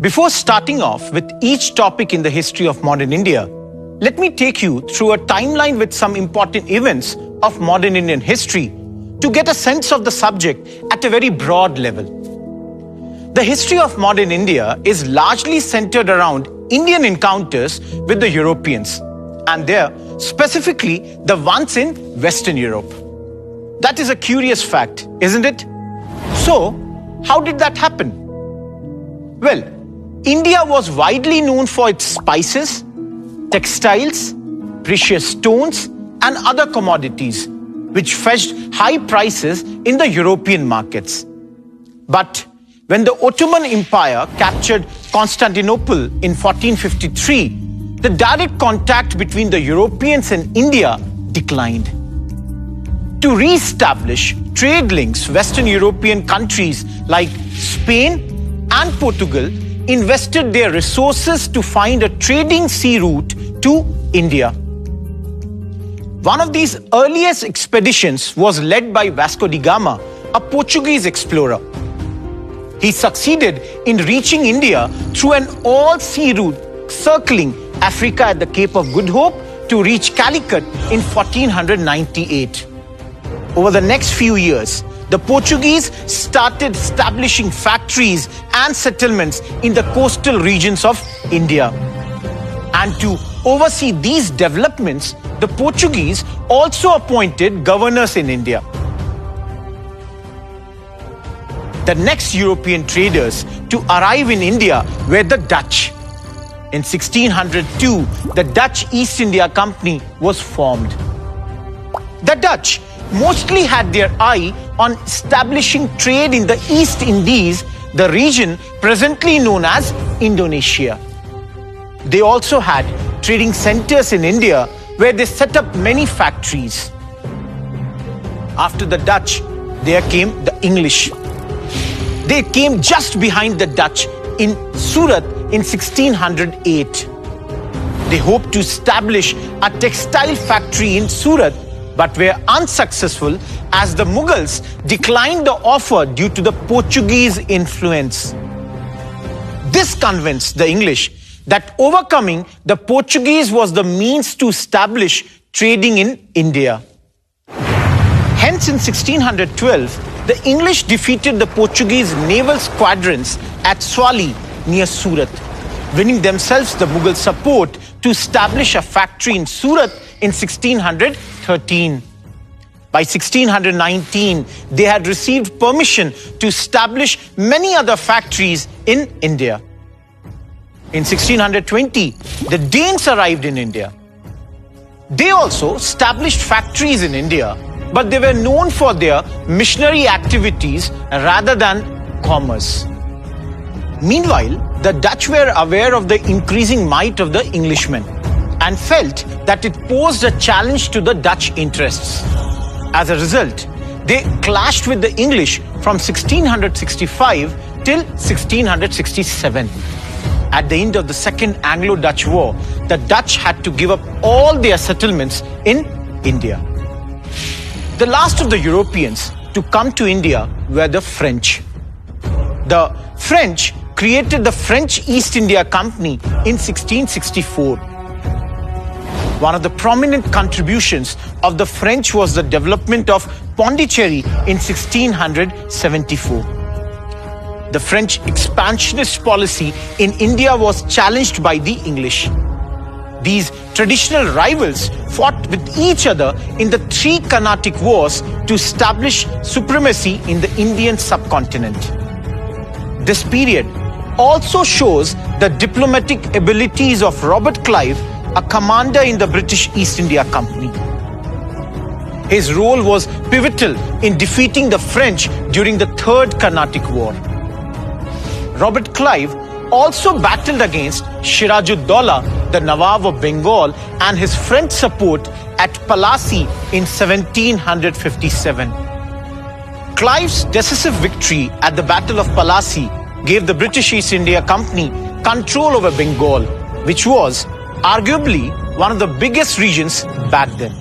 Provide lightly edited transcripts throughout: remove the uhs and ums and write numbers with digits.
Before starting off with each topic in the history of modern India, let me take you through a timeline with some important events of modern Indian history to get a sense of the subject at a very broad level. The history of modern India is largely centered around Indian encounters with the Europeans, and there, specifically the ones in Western Europe. That is a curious fact, isn't it? So, how did that happen? Well, India was widely known for its spices, textiles, precious stones, and other commodities, which fetched high prices in the European markets. But when the Ottoman Empire captured Constantinople in 1453, the direct contact between the Europeans and India declined. To re-establish trade links, Western European countries like Spain and Portugal invested their resources to find a trading sea route to India. One of these earliest expeditions was led by Vasco da Gama, a Portuguese explorer. He succeeded in reaching India through an all-sea route circling Africa at the Cape of Good Hope to reach Calicut in 1498. Over the next few years, the Portuguese started establishing factories and settlements in the coastal regions of India. And to oversee these developments, the Portuguese also appointed governors in India. The next European traders to arrive in India were the Dutch. In 1602, the Dutch East India Company was formed. The Dutch mostly had their eye on establishing trade in the East Indies, the region presently known as Indonesia. They also had trading centers in India where they set up many factories. After the Dutch, there came the English. They came just behind the Dutch in Surat in 1608. They hoped to establish a textile factory in Surat, but were unsuccessful as the Mughals declined the offer due to the Portuguese influence. This convinced the English that overcoming the Portuguese was the means to establish trading in India. Hence, in 1612, the English defeated the Portuguese naval squadrons at Swali near Surat, winning themselves the Mughal support to establish a factory in Surat in 1613. By 1619, they had received permission to establish many other factories in India. In 1620, the Danes arrived in India. They also established factories in India, but they were known for their missionary activities rather than commerce. Meanwhile, the Dutch were aware of the increasing might of the Englishmen and felt that it posed a challenge to the Dutch interests. As a result, they clashed with the English from 1665 till 1667. At the end of the Second Anglo-Dutch War, the Dutch had to give up all their settlements in India. The last of the Europeans to come to India were the French. The French created the French East India Company in 1664. One of the prominent contributions of the French was the development of Pondicherry in 1674. The French expansionist policy in India was challenged by the English. These traditional rivals fought with each other in the three Carnatic Wars to establish supremacy in the Indian subcontinent. This period also shows the diplomatic abilities of Robert Clive, a commander in the British East India Company. His role was pivotal in defeating the French during the Third Carnatic War. Robert Clive also battled against Siraj-ud-Daulah, the Nawab of Bengal, and his French support at Plassey in 1757. Clive's decisive victory at the Battle of Plassey gave the British East India Company control over Bengal, which was arguably one of the biggest regions back then.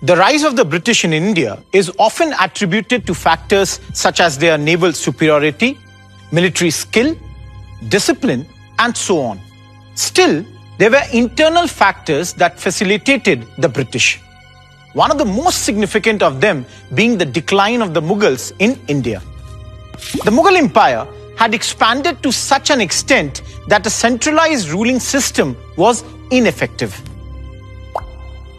The rise of the British in India is often attributed to factors such as their naval superiority, military skill, discipline, and so on. Still, there were internal factors that facilitated the British. One of the most significant of them being the decline of the Mughals in India. The Mughal Empire had expanded to such an extent that a centralized ruling system was ineffective.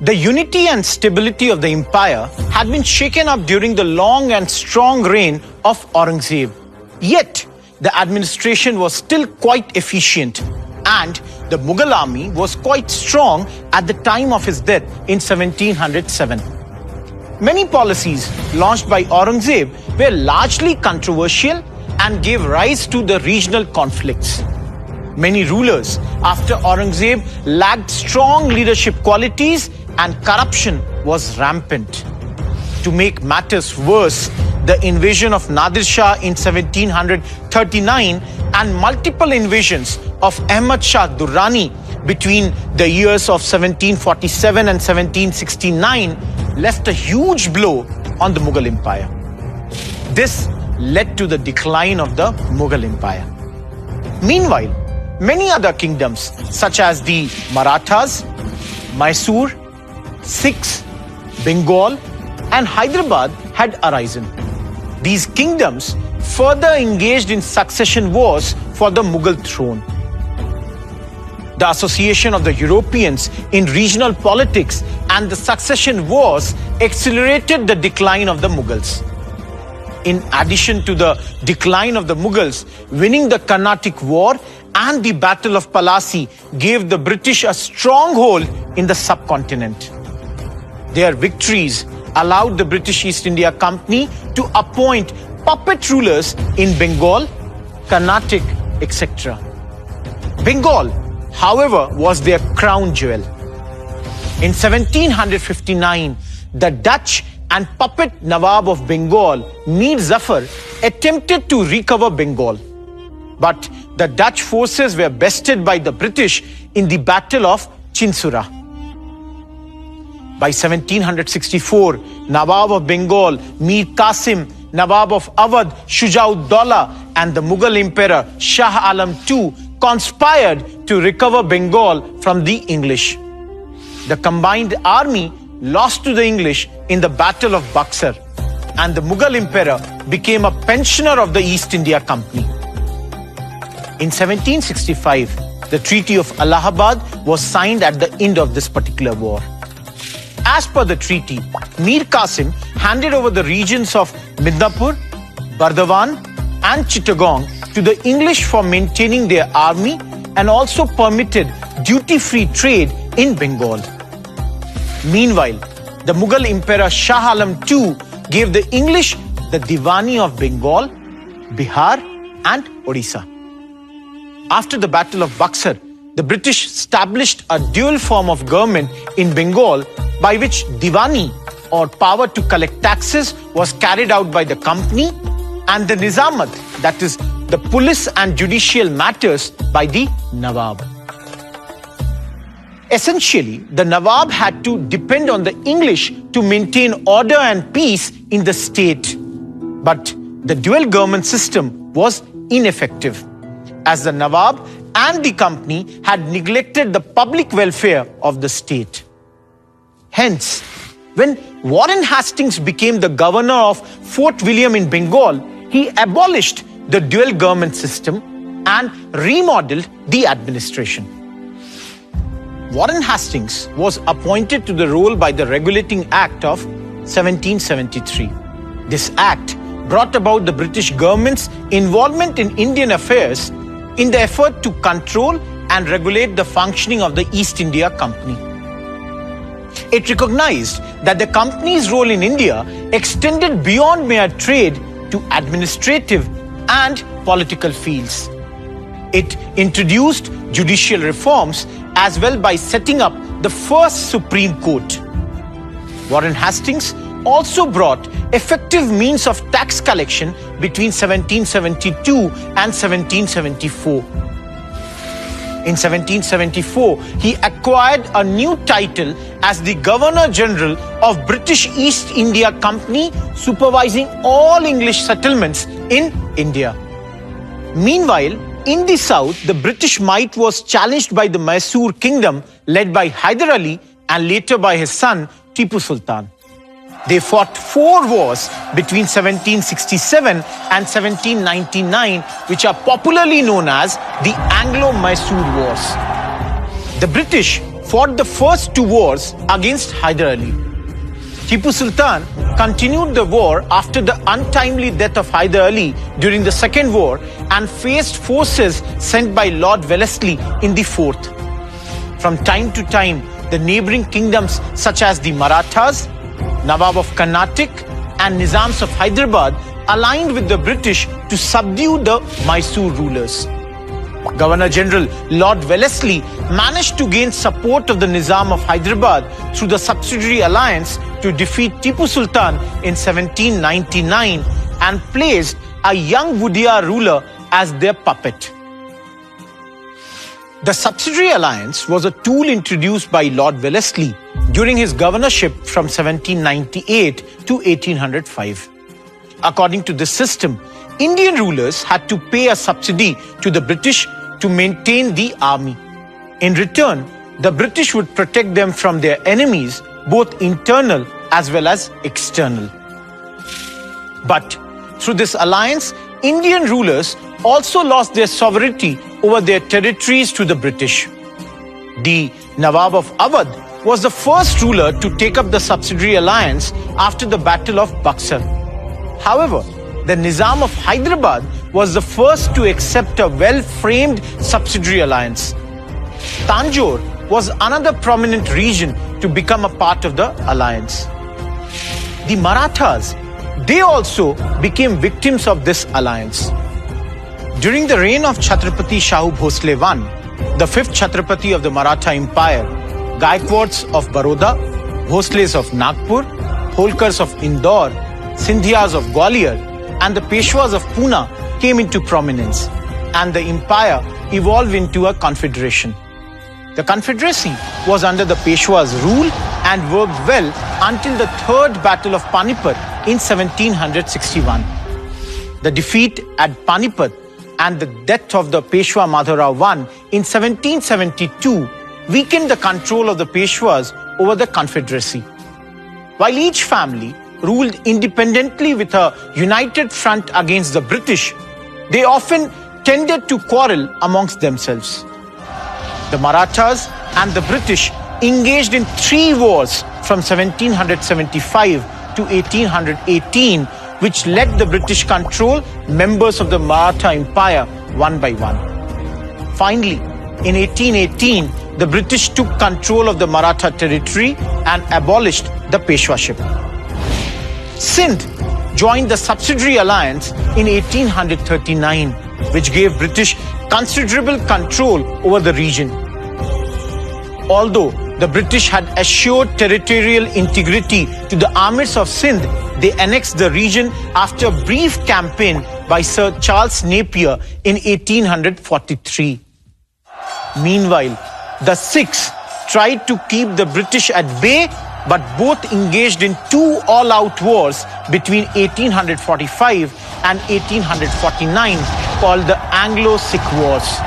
The unity and stability of the empire had been shaken up during the long and strong reign of Aurangzeb. Yet, the administration was still quite efficient, and the Mughal army was quite strong at the time of his death in 1707. Many policies launched by Aurangzeb were largely controversial and gave rise to the regional conflicts. Many rulers after Aurangzeb lacked strong leadership qualities and corruption was rampant. To make matters worse, the invasion of Nadir Shah in 1739 and multiple invasions of Ahmad Shah Durrani between the years of 1747 and 1769 left a huge blow on the Mughal Empire. This led to the decline of the Mughal Empire. Meanwhile, many other kingdoms such as the Marathas, Mysore, Sikhs, Bengal, and Hyderabad had arisen. These kingdoms further engaged in succession wars for the Mughal throne. The association of the Europeans in regional politics and the succession wars accelerated the decline of the Mughals. In addition to the decline of the Mughals, winning the Carnatic War and the Battle of Plassey gave the British a stronghold in the subcontinent. Their victories allowed the British East India Company to appoint puppet rulers in Bengal, Carnatic, etc. Bengal, however, was their crown jewel. In 1759, the Dutch and puppet Nawab of Bengal, Mir Zafar, attempted to recover Bengal. But the Dutch forces were bested by the British in the Battle of Chinsura. By 1764, Nawab of Bengal, Mir Qasim, Nawab of Awadh, Shujauddaulah, and the Mughal Emperor Shah Alam II conspired to recover Bengal from the English. The combined army lost to the English in the Battle of Buxar, and the Mughal Emperor became a pensioner of the East India Company. In 1765, the Treaty of Allahabad was signed at the end of this particular war. As per the treaty, Mir Qasim handed over the regions of Midnapur, Bardhaman, and Chittagong to the English for maintaining their army and also permitted duty-free trade in Bengal. Meanwhile, the Mughal Emperor Shah Alam II gave the English the Diwani of Bengal, Bihar, and Odisha. After the Battle of Buxar, the British established a dual form of government in Bengal by which Diwani, or power to collect taxes, was carried out by the company, and the Nizamat, that is, the police and judicial matters, by the Nawab. Essentially, the Nawab had to depend on the English to maintain order and peace in the state. But the dual government system was ineffective, as the Nawab and the company had neglected the public welfare of the state. Hence, when Warren Hastings became the governor of Fort William in Bengal, he abolished the dual government system and remodeled the administration. Warren Hastings was appointed to the role by the Regulating Act of 1773. This act brought about the British government's involvement in Indian affairs in the effort to control and regulate the functioning of the East India Company. It recognized that the company's role in India extended beyond mere trade to administrative and political fields. It introduced judicial reforms as well by setting up the first Supreme Court. Warren Hastings also brought effective means of tax collection between 1772 and 1774. In 1774, he acquired a new title as the Governor-General of British East India Company, supervising all English settlements in India. Meanwhile, in the south, the British might was challenged by the Mysore kingdom led by Hyder Ali and later by his son Tipu Sultan. They fought 4 wars between 1767 and 1799, which are popularly known as the Anglo-Mysore Wars. The British fought the first 2 wars against Hyder Ali. Tipu Sultan continued the war after the untimely death of Hyder Ali during the Second War and faced forces sent by Lord Wellesley in the 4th. From time to time, the neighboring kingdoms such as the Marathas, Nawab of Carnatic and Nizams of Hyderabad aligned with the British to subdue the Mysore rulers. Governor-General Lord Wellesley managed to gain support of the Nizam of Hyderabad through the subsidiary alliance to defeat Tipu Sultan in 1799 and placed a young Wudiyar ruler as their puppet. The subsidiary alliance was a tool introduced by Lord Wellesley during his governorship from 1798 to 1805. According to this system, Indian rulers had to pay a subsidy to the British to maintain the army. In return, the British would protect them from their enemies, both internal as well as external. But through this alliance, Indian rulers also lost their sovereignty over their territories to the British. The Nawab of Awadh was the first ruler to take up the subsidiary alliance after the Battle of Buxar. However, the Nizam of Hyderabad was the first to accept a well-framed subsidiary alliance. Tanjore was another prominent region to become a part of the alliance. The Marathas, they also became victims of this alliance. During the reign of Chhatrapati Shahu Bhosle I, the 5th Chhatrapati of the Maratha Empire, Gaikwads of Baroda, Bhosles of Nagpur, Holkars of Indore, Sindhias of Gwalior, and the Peshwas of Pune came into prominence, and the empire evolved into a confederation. The confederacy was under the Peshwas' rule and worked well until the 3rd Battle of Panipat in 1761. The defeat at Panipat and the death of the Peshwa Madhavrao I in 1772 weakened the control of the Peshwas over the confederacy. While each family ruled independently with a united front against the British, they often tended to quarrel amongst themselves. The Marathas and the British engaged in 3 wars from 1775 to 1818, which let the British control members of the Maratha Empire one by one. Finally, in 1818, the British took control of the Maratha territory and abolished the Peshwaship. Sindh joined the subsidiary alliance in 1839, which gave British considerable control over the region. Although the British had assured territorial integrity to the Amirs of Sindh, they annexed the region after a brief campaign by Sir Charles Napier in 1843. Meanwhile, the Sikhs tried to keep the British at bay, but both engaged in 2 all-out wars between 1845 and 1849 called the Anglo-Sikh Wars.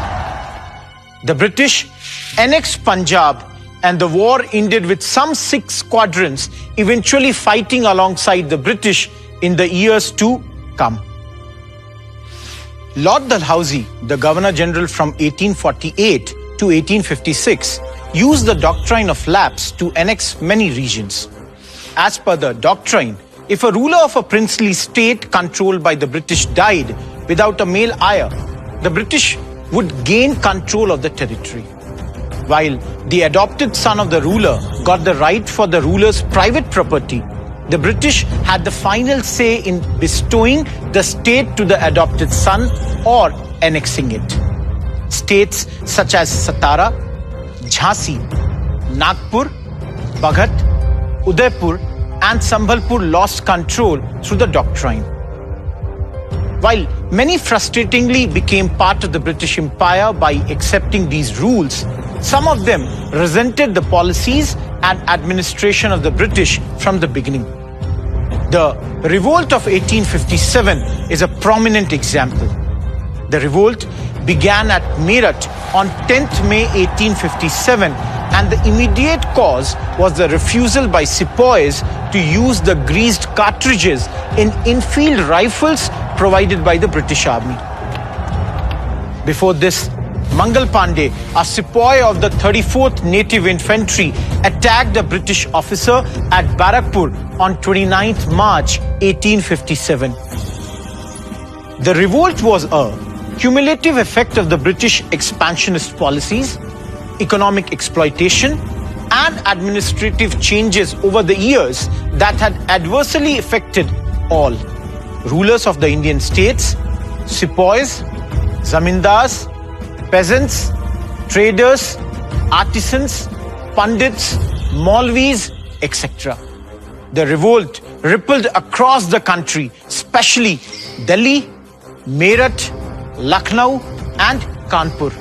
The British annexed Punjab, and the war ended with some Sikh squadrons eventually fighting alongside the British in the years to come. Lord Dalhousie, the Governor-General from 1848 to 1856, used the doctrine of lapse to annex many regions. As per the doctrine, if a ruler of a princely state controlled by the British died without a male heir, the British would gain control of the territory. While the adopted son of the ruler got the right for the ruler's private property, the British had the final say in bestowing the state to the adopted son or annexing it. States such as Satara, Jhansi, Nagpur, Baghat, Udaipur and Sambhalpur lost control through the doctrine. While many frustratingly became part of the British Empire by accepting these rules, some of them resented the policies and administration of the British from the beginning. The Revolt of 1857 is a prominent example. The revolt began at Meerut on 10th May 1857, and the immediate cause was the refusal by sepoys to use the greased cartridges in infield rifles provided by the British Army. Before this, Mangal Pandey, a sepoy of the 34th Native Infantry, attacked a British officer at Barakpur on 29th March 1857. The revolt was a cumulative effect of the British expansionist policies, economic exploitation, and administrative changes over the years that had adversely affected all rulers of the Indian states, sepoys, zamindars, peasants, traders, artisans, pandits, Maulvis, etc. The revolt rippled across the country, especially Delhi, Meerut, Lucknow, and Kanpur.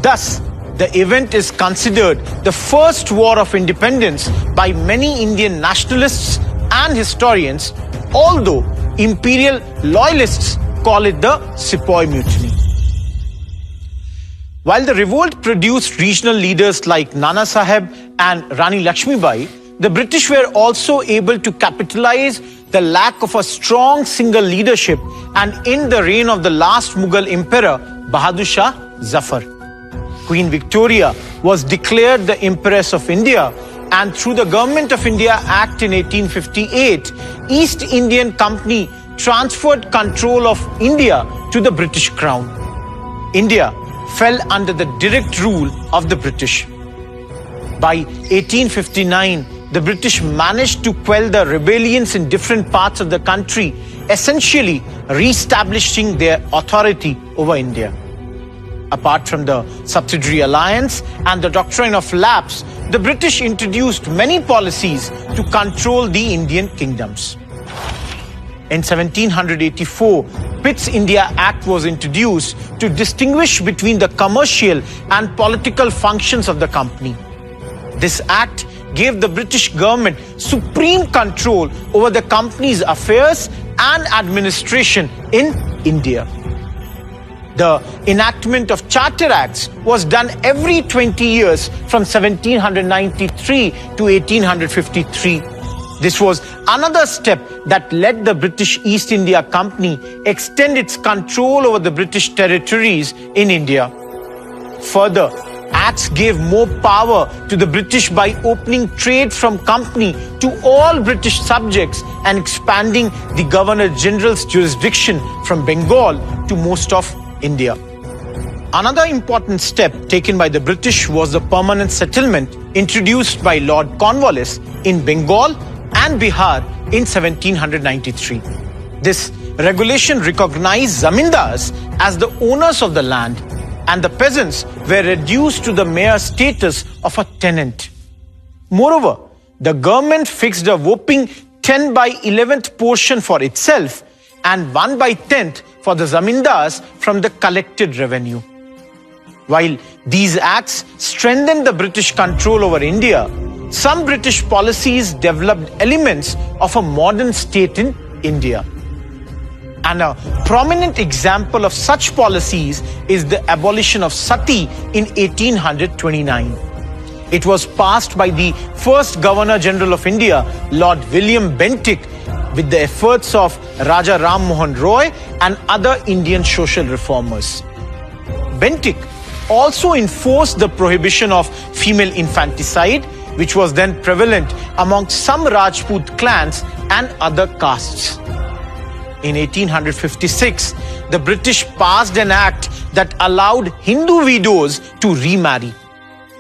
Thus, the event is considered the first war of independence by many Indian nationalists and historians, although imperial loyalists call it the Sepoy Mutiny. While the revolt produced regional leaders like Nana Sahib and Rani Lakshmibai, the British were also able to capitalize the lack of a strong single leadership and end the reign of the last Mughal emperor, Bahadur Shah Zafar. Queen Victoria was declared the Empress of India, and through the Government of India Act in 1858, East Indian Company transferred control of India to the British Crown. India fell under the direct rule of the British. By 1859, the British managed to quell the rebellions in different parts of the country, essentially re-establishing their authority over India. Apart from the subsidiary alliance and the doctrine of lapse, the British introduced many policies to control the Indian kingdoms. In 1784, Pitt's India Act was introduced to distinguish between the commercial and political functions of the company. This act gave the British government supreme control over the company's affairs and administration in India. The enactment of Charter Acts was done every 20 years from 1793 to 1853. This was another step that let the British East India Company extend its control over the British territories in India. Further, Acts gave more power to the British by opening trade from company to all British subjects and expanding the Governor-General's jurisdiction from Bengal to most of India. Another important step taken by the British was the permanent settlement introduced by Lord Cornwallis in Bengal and Bihar in 1793. This regulation recognized zamindars as the owners of the land, and the peasants were reduced to the mere status of a tenant. Moreover, the government fixed a whopping 10 by 11th portion for itself and 1 by 10th for the zamindars from the collected revenue. While these acts strengthened the British control over India, some British policies developed elements of a modern state in India. And a prominent example of such policies is the abolition of sati in 1829. It was passed by the first Governor-General of India, Lord William Bentinck, with the efforts of Raja Ram Mohan Roy and other Indian social reformers. Bentinck also enforced the prohibition of female infanticide, which was then prevalent among some Rajput clans and other castes. In 1856, the British passed an act that allowed Hindu widows to remarry.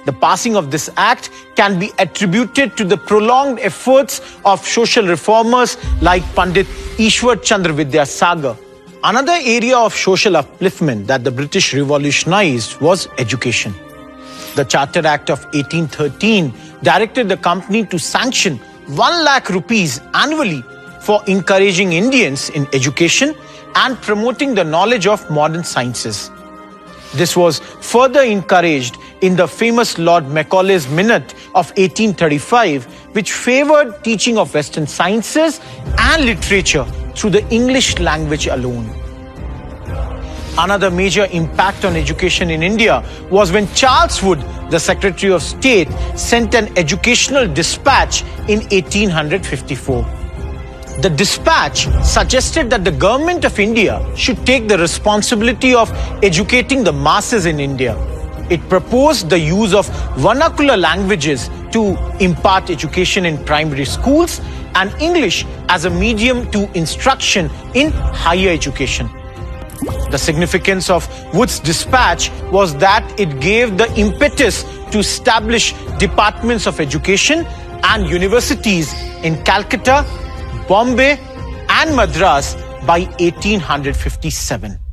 The passing of this act can be attributed to the prolonged efforts of social reformers like Pandit Ishwar Chandra Vidyasagar. Another area of social upliftment that the British revolutionized was education. The Charter Act of 1813 directed the company to sanction 1 lakh rupees annually for encouraging Indians in education and promoting the knowledge of modern sciences. This was further encouraged in the famous Lord Macaulay's Minute of 1835, which favored teaching of Western sciences and literature through the English language alone. Another major impact on education in India was when Charles Wood, the Secretary of State, sent an educational dispatch in 1854. The dispatch suggested that the government of India should take the responsibility of educating the masses in India. It proposed the use of vernacular languages to impart education in primary schools and English as a medium to instruction in higher education. The significance of Wood's dispatch was that it gave the impetus to establish departments of education and universities in Calcutta, Bombay and Madras by 1857.